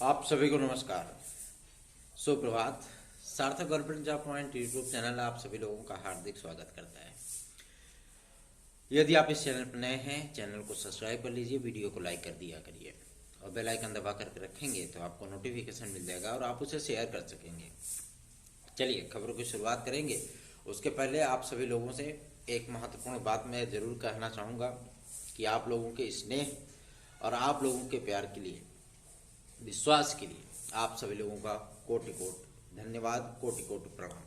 आप सभी को नमस्कार, सुप्रभात। सार्थक government job point YouTube channel आप सभी लोगों का हार्दिक स्वागत करता है। यदि आप इस चैनल पर नए हैं, चैनल को सब्सक्राइब कर लीजिए, वीडियो को लाइक कर दिया करिए और बेल आइकन दबा करके रखेंगे तो आपको नोटिफिकेशन मिल जाएगा और आप उसे शेयर कर सकेंगे। चलिए खबरों की शुरुआत करेंगे। उसके पहले आप सभी लोगों से एक महत्वपूर्ण बात मैं जरूर कहना चाहूँगा कि आप लोगों के स्नेह और आप लोगों के प्यार के लिए, विश्वास के लिए आप सभी लोगों का कोटि कोटि धन्यवाद, कोटि कोटि प्रणाम।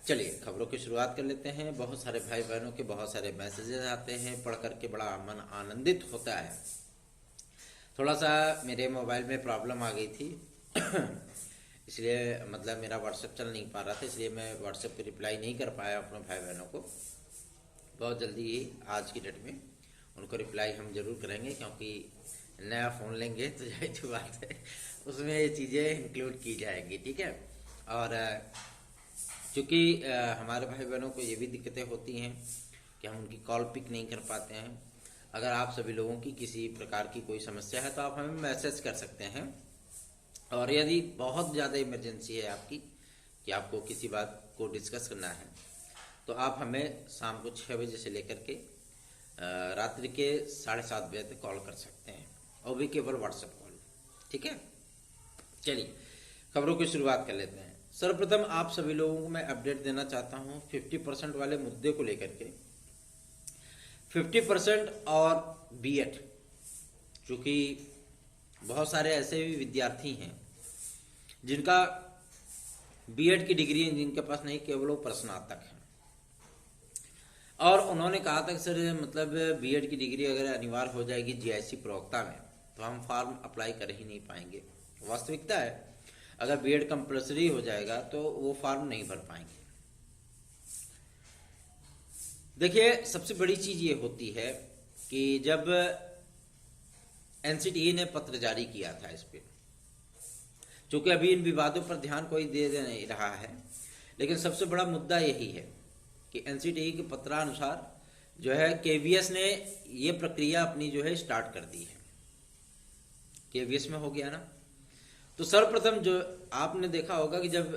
चलिए खबरों की शुरुआत कर लेते हैं। बहुत सारे भाई बहनों के बहुत सारे मैसेजेस आते हैं, पढ़ करके बड़ा मन आनंदित होता है। थोड़ा सा मेरे मोबाइल में प्रॉब्लम आ गई थी इसलिए मतलब मेरा व्हाट्सएप चल नहीं पा रहा था, इसलिए मैं व्हाट्सएप पे रिप्लाई नहीं कर पाया अपने भाई बहनों को। बहुत जल्दी ही आज की डेट में उनको रिप्लाई हम जरूर करेंगे, क्योंकि नया फ़ोन लेंगे तो जाहिर सी बात है उसमें ये चीज़ें इंक्लूड की जाएंगी, ठीक है। और चूँकि हमारे भाई बहनों को ये भी दिक्कतें होती हैं कि हम उनकी कॉल पिक नहीं कर पाते हैं। अगर आप सभी लोगों की किसी प्रकार की कोई समस्या है तो आप हमें मैसेज कर सकते हैं, और यदि बहुत ज़्यादा इमरजेंसी है आपकी कि आपको किसी बात को डिस्कस करना है तो आप हमें शाम को 6 बजे से लेकर के रात्रि के 7:30 बजे तक कॉल कर सकते हैं, और भी केवल व्हाट्सएप कॉल, ठीक है। चलिए खबरों की शुरुआत कर लेते हैं। सर्वप्रथम आप सभी लोगों को मैं अपडेट देना चाहता हूं 50% वाले मुद्दे को लेकर के। 50% और बीएड, चूंकि बहुत सारे ऐसे भी विद्यार्थी हैं जिनका बीएड की डिग्री जिनके पास नहीं, केवल वो स्नातक है, और उन्होंने कहा था कि सर मतलब बीएड की डिग्री अगर अनिवार्य हो जाएगी जीआईसी प्रवक्ता में तो हम फॉर्म अप्लाई कर ही नहीं पाएंगे। वास्तविकता है अगर बीएड कंपलसरी हो जाएगा तो वो फॉर्म नहीं भर पाएंगे। देखिए सबसे बड़ी चीज ये होती है कि जब एनसीटीई ने पत्र जारी किया था इस पे, चूंकि अभी इन विवादों पर ध्यान कोई दे नहीं रहा है, लेकिन सबसे बड़ा मुद्दा यही है कि एनसीटीई के पत्रानुसार जो है केवीएस ने ये प्रक्रिया अपनी जो है स्टार्ट कर दी है। केवीएस में हो गया ना, तो सर्वप्रथम जो आपने देखा होगा कि जब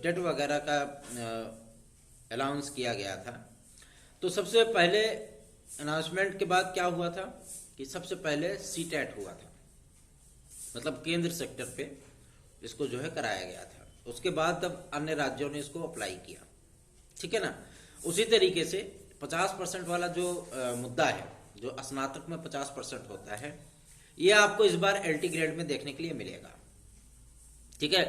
टेट वगैरह का अनाउंस किया गया था तो सबसे पहले अनाउंसमेंट के बाद क्या हुआ था कि सबसे पहले सीटेट हुआ था, मतलब केंद्र सेक्टर पे इसको जो है कराया गया था। उसके बाद तब अन्य राज्यों ने इसको अप्लाई किया, ठीक है ना। उसी तरीके से 50% वाला जो मुद्दा है, जो स्नातक में 50% होता है, ये आपको इस बार एलटी ग्रेड में देखने के लिए मिलेगा, ठीक है।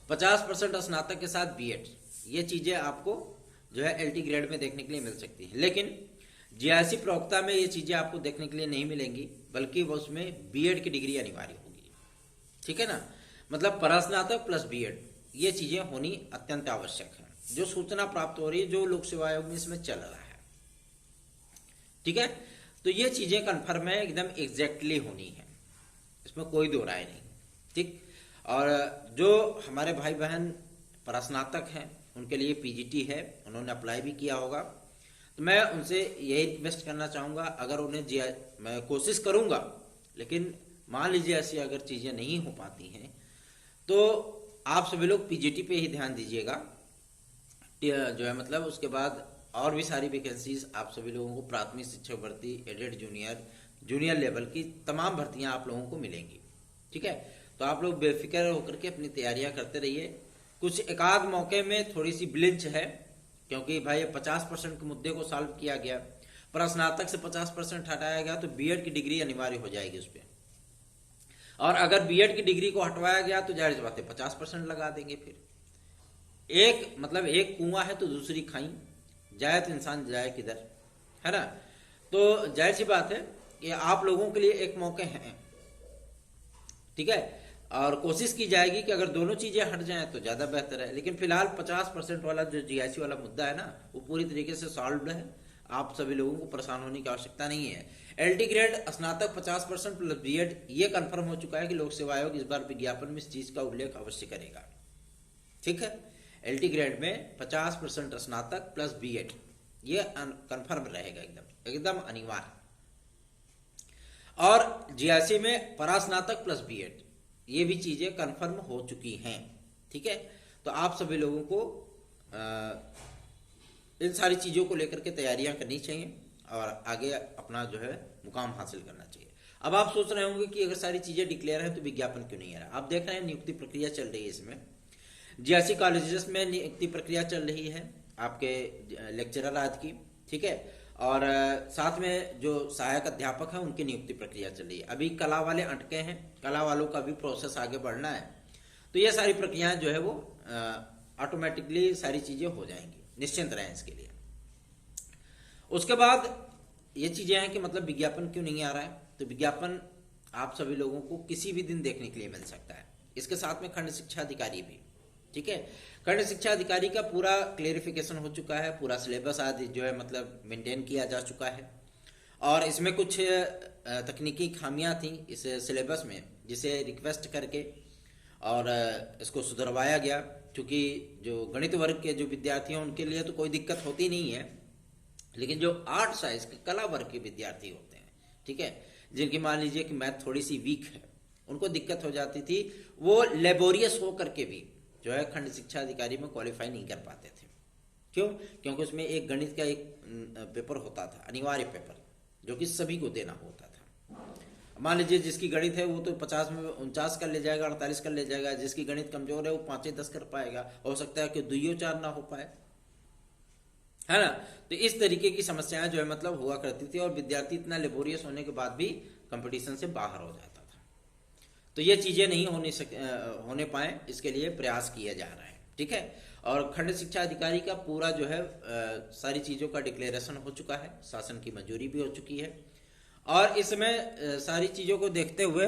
50% स्नातक के साथ बीएड, ये चीजें आपको जो है एलटी ग्रेड में देखने के लिए मिल सकती है। लेकिन जीआईसी प्रवक्ता में ये चीजें आपको देखने के लिए नहीं मिलेंगी, बल्कि वो उसमें बीएड की डिग्री अनिवार्य होगी, ठीक है ना। मतलब परास्नातक प्लस बीएड, ये चीजें होनी अत्यंत आवश्यक है। जो सूचना प्राप्त हो रही है, जो लोक सेवा आयोग में इसमें चल रहा है, ठीक है। तो ये चीजें कन्फर्म है, एकदम एग्जैक्टली होनी है, इसमें कोई दो राय नहीं, ठीक। और जो हमारे भाई बहन परास्नातक हैं उनके लिए पीजीटी है, उन्होंने अप्लाई भी किया होगा, तो मैं उनसे यही रिक्वेस्ट करना चाहूंगा, अगर उन्हें मैं कोशिश करूंगा, लेकिन मान लीजिए ऐसी अगर चीजें नहीं हो पाती हैं तो आप सभी लोग पीजीटी पे ही ध्यान दीजिएगा जो है। मतलब उसके बाद और भी सारी वैकेंसीज आप सभी लोगों को प्राथमिक शिक्षक भर्ती, एडेड जूनियर लेवल की तमाम भर्तियां आप लोगों को मिलेंगी, ठीक है। तो आप लोग बेफिक्र होकर के अपनी तैयारियां करते रहिए। कुछ एकाध मौके में थोड़ी सी ब्लिंच है, क्योंकि भाई 50% के मुद्दे को सॉल्व किया गया, पर स्नातक से 50% हटाया गया तो बीएड की डिग्री अनिवार्य हो जाएगी उस पर, और अगर बीएड की डिग्री को हटवाया गया तो जाहिर सी बात है 50% लगा देंगे। फिर एक कुआं है तो दूसरी खाई, जाए तो इंसान जाए किधर, है ना। तो जाहिर सी बात है कि आप लोगों के लिए एक मौके हैं, ठीक है, और कोशिश की जाएगी कि अगर दोनों चीजें हट जाएं तो ज्यादा बेहतर है। लेकिन फिलहाल 50% वाला जो जीआईसी वाला मुद्दा है ना, वो पूरी तरीके से सॉल्व्ड है। आप सभी लोगों को परेशान होने की आवश्यकता नहीं है। एलटी ग्रेड स्नातक 50% प्लस बीएड, ये कंफर्म हो चुका है कि लोक सेवा आयोग इस बार विज्ञापन में इस चीज का उल्लेख अवश्य करेगा, ठीक है। एलटी ग्रेड में 50% स्नातक प्लस बीएड, ये कंफर्म रहेगा, एकदम अनिवार्य। और जीआईसी में परास्नातक प्लस बीएड, ये भी चीजें कंफर्म हो चुकी हैं। ठीक है, तो आप सभी लोगों को इन सारी चीजों को लेकर के तैयारियां करनी चाहिए और आगे अपना जो है मुकाम हासिल करना चाहिए। अब आप सोच रहे होंगे कि अगर सारी चीजें डिक्लेयर है तो विज्ञापन क्यों नहीं आ रहा। आप देख रहे हैं नियुक्ति प्रक्रिया चल रही है, इसमें जीआरसी कॉलेजेस में नियुक्ति प्रक्रिया चल रही है आपके लेक्चरर आज की। ठीक है, और साथ में जो सहायक अध्यापक हैं उनकी नियुक्ति प्रक्रिया चल रही है। अभी कला वाले अटके हैं, कला वालों का भी प्रोसेस आगे बढ़ना है। तो ये सारी प्रक्रियाएं जो है वो ऑटोमेटिकली सारी चीजें हो जाएंगी, निश्चिंत रहें इसके लिए। उसके बाद ये चीजें हैं कि मतलब विज्ञापन क्यों नहीं आ रहा है। तो विज्ञापन आप सभी लोगों को किसी भी दिन देखने के लिए मिल सकता है, इसके साथ में खंड शिक्षा अधिकारी भी। ठीक है, खंड शिक्षा अधिकारी का पूरा क्लेरिफिकेशन हो चुका है, पूरा सिलेबस आदि जो है मतलब मेंटेन किया जा चुका है। और इसमें कुछ तकनीकी खामियां थी इस सिलेबस में, जिसे रिक्वेस्ट करके और इसको सुधरवाया गया। क्योंकि जो गणित वर्ग के जो विद्यार्थी हैं उनके लिए तो कोई दिक्कत होती नहीं है, लेकिन जो आर्ट साइंस के कला वर्ग के विद्यार्थी होते हैं, ठीक है, जिनकी मान लीजिए कि मैथ थोड़ी सी वीक है, उनको दिक्कत हो जाती थी। वो लेबोरियस हो करके भी जो है खंड शिक्षा अधिकारी में क्वालिफाई नहीं कर पाते थे। क्यों? क्योंकि उसमें एक गणित का एक पेपर होता था, अनिवार्य पेपर, जो कि सभी को देना होता था। मान लीजिए जिसकी गणित है वो तो 50 में 49 कर ले जाएगा, 48 कर ले जाएगा। जिसकी गणित कमजोर है वो 5-10 कर पाएगा, हो सकता है कि 2-4 ना हो पाए, है ना। तो इस तरीके की समस्याएं जो है मतलब हुआ करती थी, और विद्यार्थी इतना लेबोरियस होने के बाद भी कंपटीशन से बाहर हो जाता था। तो ये चीजें नहीं होने पाए, इसके लिए प्रयास किया जा रहा है। ठीक है, और खंड शिक्षा अधिकारी का पूरा जो है सारी चीजों का डिक्लेरेशन हो चुका है, शासन की मंजूरी भी हो चुकी है। और इसमें सारी चीजों को देखते हुए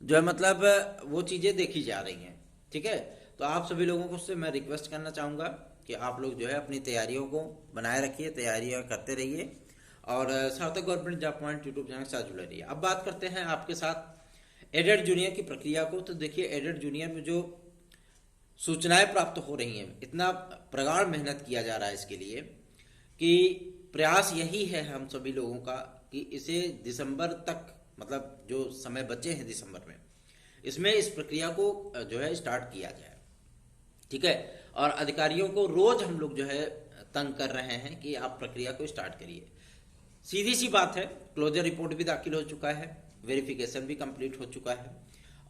जो है मतलब वो चीजें देखी जा रही हैं। ठीक है, तो आप सभी लोगों को उससे मैं रिक्वेस्ट करना चाहूंगा कि आप लोग जो है अपनी तैयारियों को बनाए रखिए, तैयारियां करते रहिए, और सार्थक government job point YouTube channel के साथ जुड़े रहिए। अब बात करते हैं आपके साथ एडेड जूनियर की प्रक्रिया को। तो देखिए, एडेड जूनियर में जो सूचनाएं प्राप्त हो रही हैं, इतना प्रगाढ़ मेहनत किया जा रहा है इसके लिए कि प्रयास यही है हम सभी लोगों का कि इसे दिसंबर तक, मतलब जो समय बचे हैं दिसंबर में, इसमें इस प्रक्रिया को जो है स्टार्ट किया जाए। ठीक है, और अधिकारियों को रोज हम लोग जो है तंग कर रहे हैं कि आप प्रक्रिया को स्टार्ट करिए। सीधी सी बात है, क्लोजर रिपोर्ट भी दाखिल हो चुका है, वेरिफिकेशन भी कंप्लीट हो चुका है,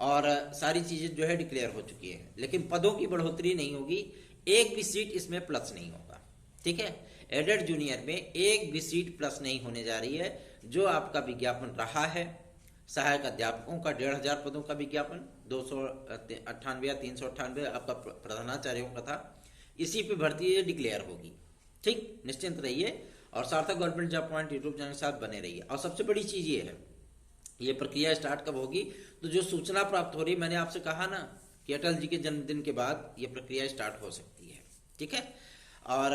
और सारी चीजें जो है डिक्लेयर हो चुकी है, लेकिन पदों की बढ़ोतरी नहीं होगी, एक भी सीट इसमें प्लस नहीं होगा। ठीक है, एडेड जूनियर में एक भी सीट प्लस नहीं होने जा रही है। जो आपका विज्ञापन रहा है, सहायक अध्यापकों का 1500 पदों का विज्ञापन, 298 या 398 आपका प्रधानाचार्यों का था, इसी पे भर्ती डिक्लेयर होगी। ठीक, निश्चिंत रहिए, और सार्थक government job point YouTube channel के साथ बने रहिए। और सबसे बड़ी चीज ये है, ये प्रक्रिया स्टार्ट कब होगी, तो जो सूचना प्राप्त हो रही, मैंने आपसे कहा ना कि अटल जी के जन्मदिन के बाद ये प्रक्रिया स्टार्ट हो सकती है। ठीक है, और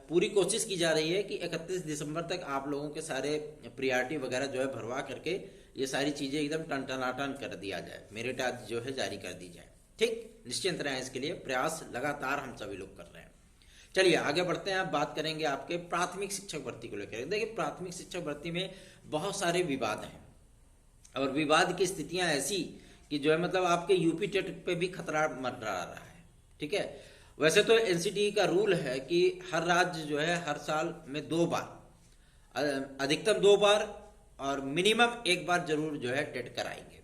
पूरी कोशिश की जा रही है कि 31 दिसंबर तक आप लोगों के सारे प्रियॉरिटी वगैरह जो है भरवा करके ये सारी चीजें एकदम टन कर दिया जाए, मेरिट आज जो है जारी कर दी जाए। ठीक, निश्चिंत रहें, इसके लिए प्रयास लगातार हम सभी लोग कर रहे हैं। चलिए आगे बढ़ते हैं। अब बात करेंगे आपके प्राथमिक शिक्षक भर्ती को लेकर। देखिए, प्राथमिक शिक्षक भर्ती में बहुत सारे विवाद हैं, और विवाद की स्थितियां ऐसी कि जो है मतलब आपके यूपी टेट पे भी खतरा मंडरा रहा है। ठीक है, वैसे तो एनसीटीई का रूल है कि हर राज्य जो है हर साल में 2 बार, अधिकतम 2 बार और मिनिमम 1 बार जरूर जो है टेट कराएंगे।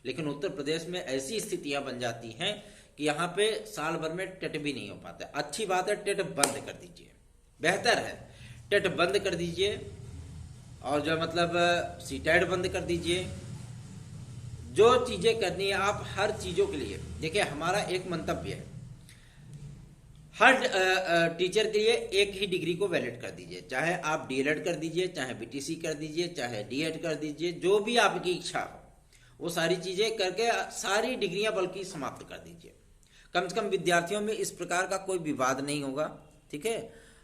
लेकिन उत्तर प्रदेश में ऐसी स्थितियां बन जाती हैं कि यहाँ पे साल भर में टेट भी नहीं हो पाता। अच्छी बात है, टेट बंद कर दीजिए, बेहतर है, टेट बंद कर दीजिए, और जो मतलब सीटेट बंद कर दीजिए। जो चीजें करनी है आप हर चीजों के लिए, देखिए हमारा एक मंतव्य है, हर टीचर के लिए एक ही डिग्री को वैलिड कर दीजिए। चाहे आप डीएलएड कर दीजिए, चाहे बीटीसी कर दीजिए, चाहे डीएड कर दीजिए, जो भी आपकी इच्छा हो वो सारी चीजें करके सारी डिग्रियां बल्कि समाप्त कर दीजिए। कम से कम विद्यार्थियों में इस प्रकार का कोई विवाद नहीं होगा। ठीक है,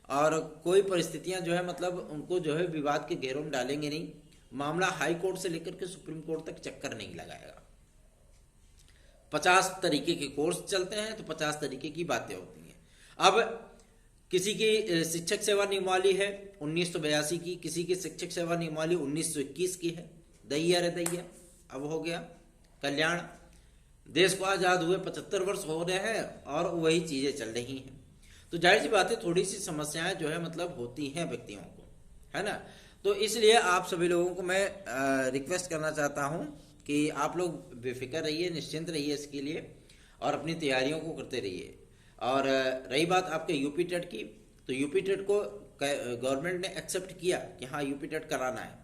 और कोई परिस्थितियां जो है मतलब उनको जो है विवाद के घेरों में डालेंगे नहीं। मामला हाई कोर्ट से लेकर के सुप्रीम कोर्ट तक चक्कर नहीं लगाएगा। 50 तरीके के कोर्स चलते हैं तो 50 तरीके की बातें होती हैं। अब किसी की शिक्षक सेवा नियमावली है 1982 की, किसी की शिक्षक सेवा नियमावली 1921 की है। दैया रे दैया, अब हो गया कल्याण। देश को आजाद हुए 75 वर्ष हो रहे हैं और वही चीजें चल रही हैं। तो जाहिर सी बात है थोड़ी सी समस्याएं जो है मतलब होती हैं व्यक्तियों को, है ना। तो इसलिए आप सभी लोगों को मैं रिक्वेस्ट करना चाहता हूं कि आप लोग बेफिक्र रहिए, निश्चिंत रहिए इसके लिए और अपनी तैयारियों को करते रहिए। और रही बात आपके यूपी टेट की, तो यूपी टेट को गवर्नमेंट ने एक्सेप्ट किया कि हाँ यूपी टेट कराना है,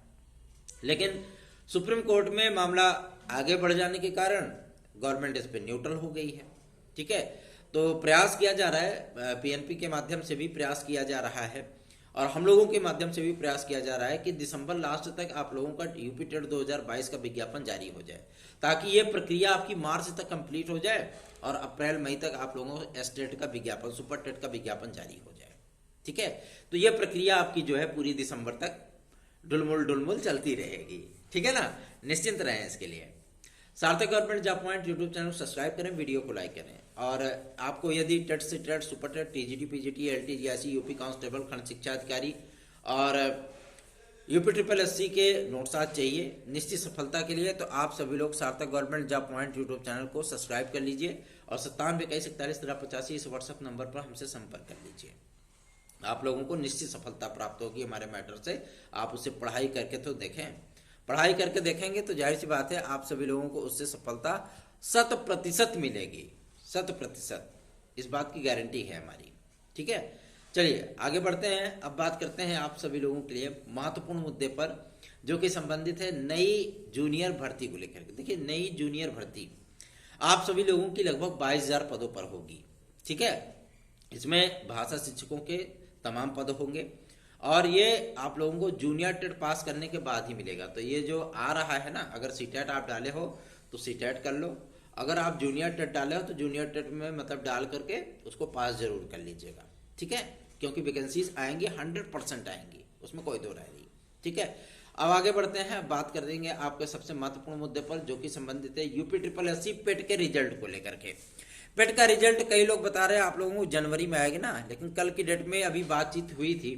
लेकिन सुप्रीम कोर्ट में मामला आगे बढ़ जाने के कारण गवर्नमेंट इस पर न्यूट्रल हो गई है। ठीक है, तो प्रयास किया जा रहा है, पीएनपी के माध्यम से भी प्रयास किया जा रहा है और हम लोगों के माध्यम से भी प्रयास किया जा रहा है कि दिसंबर लास्ट तक आप लोगों का यूपी टेट 2022 का विज्ञापन जारी हो जाए, ताकि ये प्रक्रिया आपकी मार्च तक कंप्लीट हो जाए और अप्रैल मई तक आप लोगों को एस टेट का विज्ञापन, सुपर टेट का विज्ञापन जारी हो जाए। ठीक है, तो ये प्रक्रिया आपकी जो है पूरी दिसंबर तक डुलमुल चलती रहेगी। ठीक है ना, निश्चिंत रहें इसके लिए। Sarthak government job point YouTube channel subscribe करें, वीडियो को लाइक करें। और आपको यदि टेट से TET, super TET, TGT, PGT, LT, GIC, UP constable, खंड शिक्षा अधिकारी और यूपी ट्रिपल एससी के नोट्स आज चाहिए निश्चित सफलता के लिए, तो आप सभी लोग सार्थक government job point YouTube channel को सब्सक्राइब कर लीजिए और 9721411385 इस व्हाट्सएप नंबर पर हमसे संपर्क कर लीजिए। आप लोगों को निश्चित सफलता प्राप्त होगी हमारे मैटर से। आप उससे पढ़ाई करके तो देखें, पढ़ाई करके देखेंगे तो जाहिर सी बात है आप सभी लोगों को उससे सफलता 100% मिलेगी, 100%, इस बात की गारंटी है हमारी। ठीक है, चलिए आगे बढ़ते हैं। अब बात करते हैं आप सभी लोगों के लिए महत्वपूर्ण मुद्दे पर, जो कि संबंधित है नई जूनियर भर्ती को लेकर के। देखिए, नई जूनियर भर्ती आप सभी लोगों की लगभग 22,000 पदों पर होगी। ठीक है, इसमें भाषा शिक्षकों के तमाम पद होंगे और ये आप लोगों को जूनियर टेट पास करने के बाद ही मिलेगा। तो ये जो आ रहा है ना, अगर सीटेट आप डाले हो तो सीटेट कर लो, अगर आप जूनियर टेट डाले हो तो जूनियर टेट में मतलब डाल करके उसको पास जरूर कर लीजिएगा। ठीक है, क्योंकि वैकेंसीज आएंगी, 100% आएंगी, उसमें कोई दो राय नहीं। ठीक है, अब आगे बढ़ते हैं, बात कर देंगे आपके सबसे महत्वपूर्ण मुद्दे पर, जो कि संबंधित है यूपी ट्रिपल एससी पेट के रिजल्ट को लेकर के। पेट का रिजल्ट कई लोग बता रहे हैं आप लोगों को जनवरी में आएगी ना, लेकिन कल की डेट में अभी बातचीत हुई थी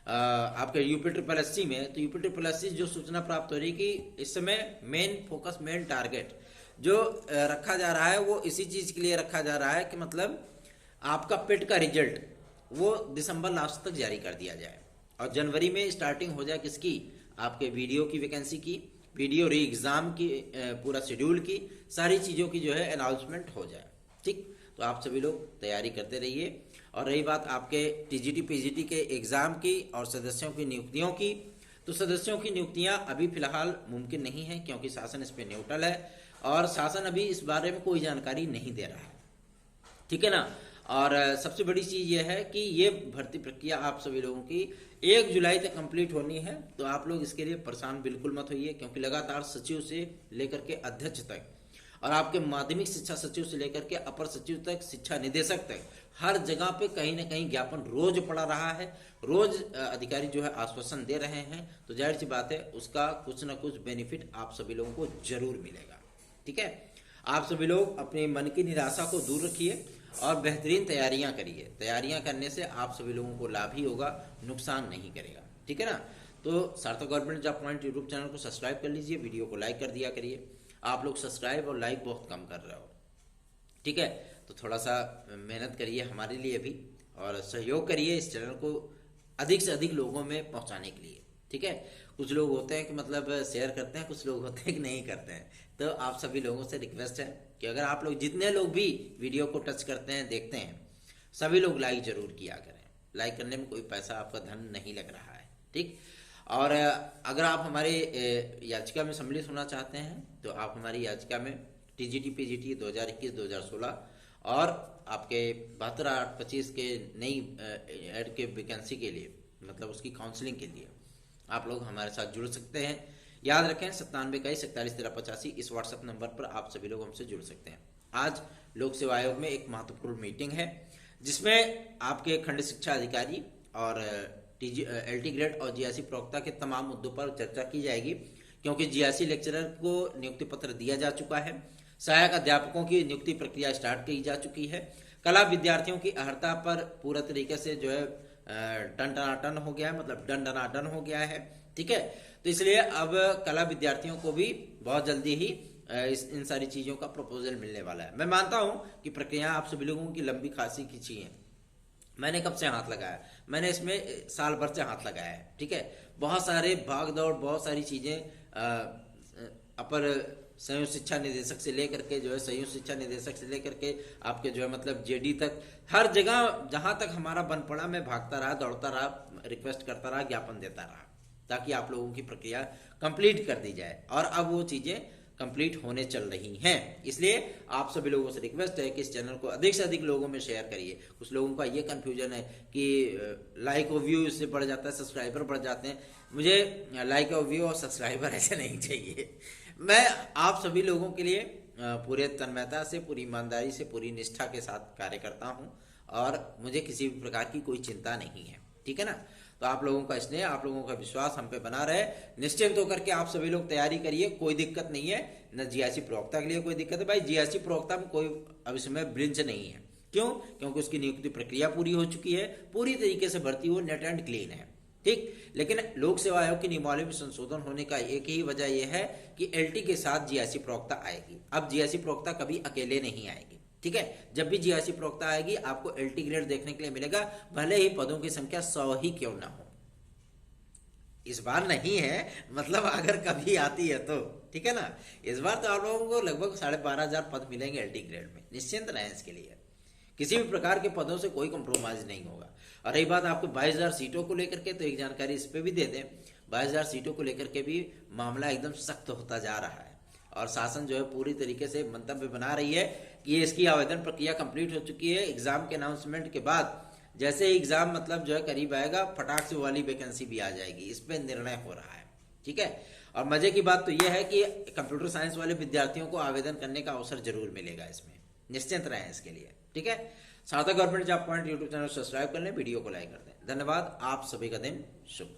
आपके यूपी ट्रिपल एससी में, तो यूपी ट्रिपल एससी जो सूचना प्राप्त हो रही कि इस समय मेन फोकस, मेन टारगेट जो रखा जा रहा है वो इसी चीज के लिए रखा जा रहा है कि मतलब आपका पेट का रिजल्ट वो दिसंबर लास्ट तक जारी कर दिया जाए और जनवरी में स्टार्टिंग हो जाए किसकी, आपके वीडियो की वैकेंसी की, वीडियो री एग्जाम की, पूरा शेड्यूल की, सारी चीजों की जो है अनाउंसमेंट हो जाए। ठीक, तो आप सभी लोग तैयारी करते रहिए। और रही बात आपके टीजीटी पीजीटी के एग्जाम की और सदस्यों की नियुक्तियों की, तो सदस्यों की नियुक्तियां अभी फिलहाल मुमकिन नहीं है, क्योंकि शासन इस पे न्यूट्रल है और शासन अभी इस बारे में कोई जानकारी नहीं दे रहा है। ठीक है ना, और सबसे बड़ी चीज यह है कि ये भर्ती प्रक्रिया आप सभी लोगों की 1 जुलाई तक कंप्लीट होनी है। तो आप लोग इसके लिए परेशान बिल्कुल मत होइए, क्योंकि लगातार सचिव से लेकर के अध्यक्ष तक और आपके माध्यमिक शिक्षा सचिव से लेकर के अपर सचिव तक, शिक्षा निदेशक तक, हर जगह पे कहीं ना कहीं ज्ञापन रोज पड़ा रहा है, रोज अधिकारी जो है आश्वासन दे रहे हैं। तो जाहिर सी बात है उसका कुछ ना कुछ बेनिफिट आप सभी लोगों को जरूर मिलेगा। ठीक है, आप सभी लोग अपने मन की निराशा को दूर रखिए और बेहतरीन तैयारियां करिए। तैयारियां करने से आप सभी लोगों को लाभ ही होगा, नुकसान नहीं करेगा। ठीक है ना, तो सार्थक government job point YouTube channel को सब्सक्राइब कर लीजिए, वीडियो को लाइक कर दिया करिए। आप लोग सब्सक्राइब और लाइक बहुत कम कर रहे हो। ठीक है, तो थोड़ा सा मेहनत करिए हमारे लिए भी और सहयोग करिए इस चैनल को अधिक से अधिक लोगों में पहुंचाने के लिए। ठीक है, कुछ लोग होते हैं कि मतलब शेयर करते हैं, कुछ लोग होते हैं कि नहीं करते हैं। तो आप सभी लोगों से रिक्वेस्ट है कि अगर आप लोग, जितने लोग भी वीडियो को टच करते हैं, देखते हैं, सभी लोग लाइक जरूर किया करें। लाइक करने में कोई पैसा आपका धन नहीं लग रहा है। ठीक, और अगर आप हमारे याचिका में सम्मिलित होना चाहते हैं तो आप हमारी याचिका में टीजीटी पीजीटी 2021-2016 और आपके 72-825 के नई एड के वैकेंसी के लिए, मतलब उसकी काउंसलिंग के लिए आप लोग हमारे साथ जुड़ सकते हैं। याद रखें 9721411385 इस व्हाट्सएप नंबर पर आप सभी लोग हमसे जुड़ सकते हैं। आज लोक सेवा आयोग में एक महत्वपूर्ण मीटिंग है, जिसमें आपके खंड शिक्षा अधिकारी और एलटी ग्रेड और जीआईसी प्रवक्ता के तमाम मुद्दों पर चर्चा की जाएगी, क्योंकि जीआईसी लेक्चरर को नियुक्ति पत्र दिया जा चुका है, सहायक अध्यापकों की नियुक्ति प्रक्रिया स्टार्ट की जा चुकी है, कला विद्यार्थियों की अर्हता पर पूरा तरीके से जो है टन हो गया है, मतलब डन हो गया है। ठीक है, तो इसलिए अब कला विद्यार्थियों को भी बहुत जल्दी ही इन सारी चीज़ों का प्रपोजल मिलने वाला है। मैं मानता हूं कि प्रक्रिया आप सभी लोगों की लंबी खासी खींची है। मैंने कब से हाथ लगाया, मैंने इसमें साल भर से हाथ लगाया है, ठीक है। बहुत सारे भाग दौड़, बहुत सारी चीज़ें अपर संयुक्त शिक्षा निदेशक से लेकर के जो है संयुक्त शिक्षा निदेशक से लेकर के आपके जो है मतलब जेडी तक, हर जगह जहां तक हमारा बन पड़ा मैं भागता रहा, दौड़ता रहा, रिक्वेस्ट करता रहा, ज्ञापन देता रहा, ताकि आप लोगों की प्रक्रिया कंप्लीट कर दी जाए। और अब वो चीज़ें कंप्लीट होने चल रही हैं। इसलिए आप सभी लोगों से रिक्वेस्ट है कि इस चैनल को अधिक से अधिक लोगों में शेयर करिए। कुछ लोगों का ये कंफ्यूजन है कि लाइक और व्यू इससे बढ़ जाता है, सब्सक्राइबर बढ़ जाते हैं। मुझे लाइक और व्यू और सब्सक्राइबर ऐसे नहीं चाहिए। मैं आप सभी लोगों के लिए पूरे तन्मयता से, पूरी ईमानदारी से, पूरी निष्ठा के साथ कार्य करता हूँ और मुझे किसी भी प्रकार की कोई चिंता नहीं है, ठीक है ना। तो आप लोगों का स्नेह, आप लोगों का विश्वास हम पे बना रहे। निश्चिंत होकर के आप सभी लोग तैयारी करिए, कोई दिक्कत नहीं है। न जीआईसी प्रवक्ता के लिए कोई दिक्कत है भाई, जीआईसी प्रवक्ता में कोई अभी समय ब्रिंच नहीं है। क्यों? क्योंकि उसकी नियुक्ति प्रक्रिया पूरी हो चुकी है, पूरी तरीके से भर्ती हो, नेट एंड क्लीन है, ठीक। लेकिन लोक सेवा आयोग की नियमावली में संशोधन होने का एक ही वजह यह है कि एलटी के साथ जीआईसी प्रवक्ता आएगी। अब जीआईसी प्रवक्ता कभी अकेले नहीं आएगी, ठीक है। जब भी जीआईसी प्रवक्ता आएगी आपको एलटी ग्रेड देखने के लिए मिलेगा, भले ही पदों की संख्या 100 ही क्यों ना हो। इस बार नहीं है, मतलब अगर कभी आती है तो, ठीक है ना। इस बार तो आप लोगों को लगभग 12,500 पद मिलेंगे एलटी ग्रेड में, निश्चिंत रहें इसके लिए। किसी भी प्रकार के पदों से कोई कंप्रोमाइज नहीं होगा। और रही बात आपको 22,000 सीटों को लेकर के, तो एक जानकारी इस पे भी दे दें। 22,000 सीटों को लेकर के भी मामला एकदम सख्त होता जा रहा है और शासन जो है पूरी तरीके से मंतव्य बना रही है कि ये इसकी आवेदन प्रक्रिया कंप्लीट हो चुकी है। एग्जाम के अनाउंसमेंट के बाद जैसे ही एग्जाम मतलब जो है करीब आएगा, फटाक से वाली वैकेंसी भी आ जाएगी। इस पे निर्णय हो रहा है, ठीक है। और मजे की बात तो यह है कि कंप्यूटर साइंस वाले विद्यार्थियों को आवेदन करने का अवसर जरूर मिलेगा इसमें, निश्चिंत रहें इसके लिए, ठीक है। सार्थक government job point YouTube channel subscribe कर लें, वीडियो को लाइक कर दें। धन्यवाद, आप सभी का दिन शुभ।